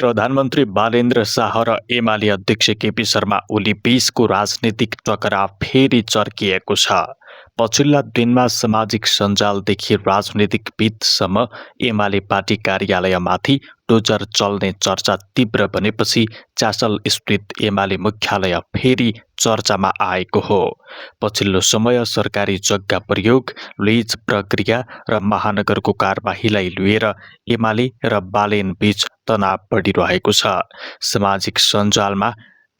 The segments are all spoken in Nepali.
प्रधानमन्त्री बालेन्द्र शाह र एमाले अध्यक्ष केपी शर्मा ओली बीचको राजनीतिक टकराव फेरि चर्किएको छ। पछिल्ला दिनमा सामाजिक सञ्जालदेखि राजनीतिक बीचसम्म एमाले पार्टी कार्यालयमाथि डोजर चल्ने चर्चा तीव्र बनेपछि चासल स्थित एमाले मुख्यालय फेरि चर्चामा आएको हो। पछिल्लो समय सरकारी जग्गा प्रयोग, लिज प्रक्रिया र महानगरको कारबाहीलाई लिएर एमाले र बालेन बीच तनाव बढिरहेको छ। सामाजिक सञ्जालमा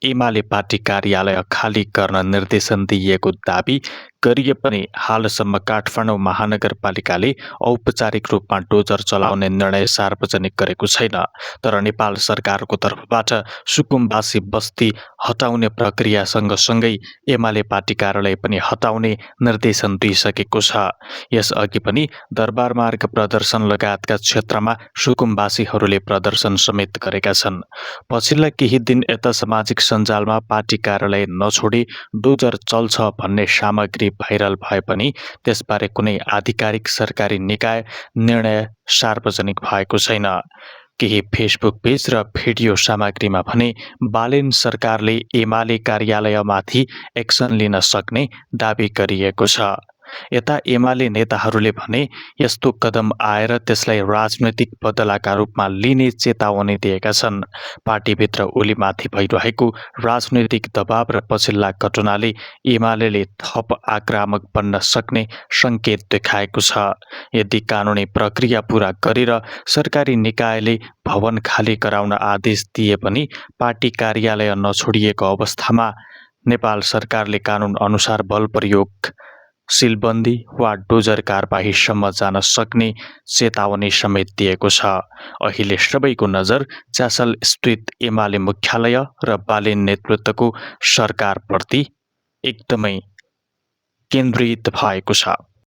एमाले पार्टी कार्यालय खाली गर्न निर्देशन दिइएको दाबी गरिए पनि हालसम्म काठमाडौँ महानगरपालिकाले औपचारिक रूपमा डोजर चलाउने निर्णय सार्वजनिक गरेको छैन। तर नेपाल सरकारको तर्फबाट सुकुम्बासी बस्ती हटाउने प्रक्रिया सँगसँगै एमाले पार्टी कार्यालय पनि हटाउने निर्देशन दिइसकेको छ। यसअघि पनि दरबार मार्ग प्रदर्शन लगायतका क्षेत्रमा सुकुम्बासीहरूले प्रदर्शन समेत गरेका छन्। पछिल्ला केही दिन यता सामाजिक सञ्जालमा पार्टी कार्यालय नछोडी डोजर चल्छ भन्ने सामग्री भाइरल भए पनि त्यसबारे कुनै आधिकारिक सरकारी निकाय निर्णय सार्वजनिक भएको छैन। केही फेसबुक पेज र भिडियो सामग्रीमा भने बालेन सरकारले एमाले कार्यालयमाथि एक्सन लिन सक्ने दाबी गरिएको छ। यता एमाले नेताहरूले भने यस्तो कदम आएर त्यसलाई राजनैतिक बदलाका रूपमा लिने चेतावनी दिएका छन्। पार्टीभित्र ओलीमाथि भइरहेको राजनैतिक दबाव र पछिल्ला घटनाले एमाले थप आक्रामक बन्न सक्ने संकेत देखाएको छ। यदि कानुनी प्रक्रिया पूरा गरेर सरकारी निकायले भवन खाली गराउन आदेश दिए पनि पार्टी कार्यालय नछोडिएको अवस्थामा नेपाल सरकारले कानुन अनुसार बल प्रयोग, सिलबन्दी वा डोजर कारबाहीसम्म जान सक्ने चेतावनी समेत दिएको छ। अहिले सबैको नजर चासल स्थित एमाले मुख्यालय र बालेन नेतृत्वको सरकारप्रति एकदमै केन्द्रित भएको छ।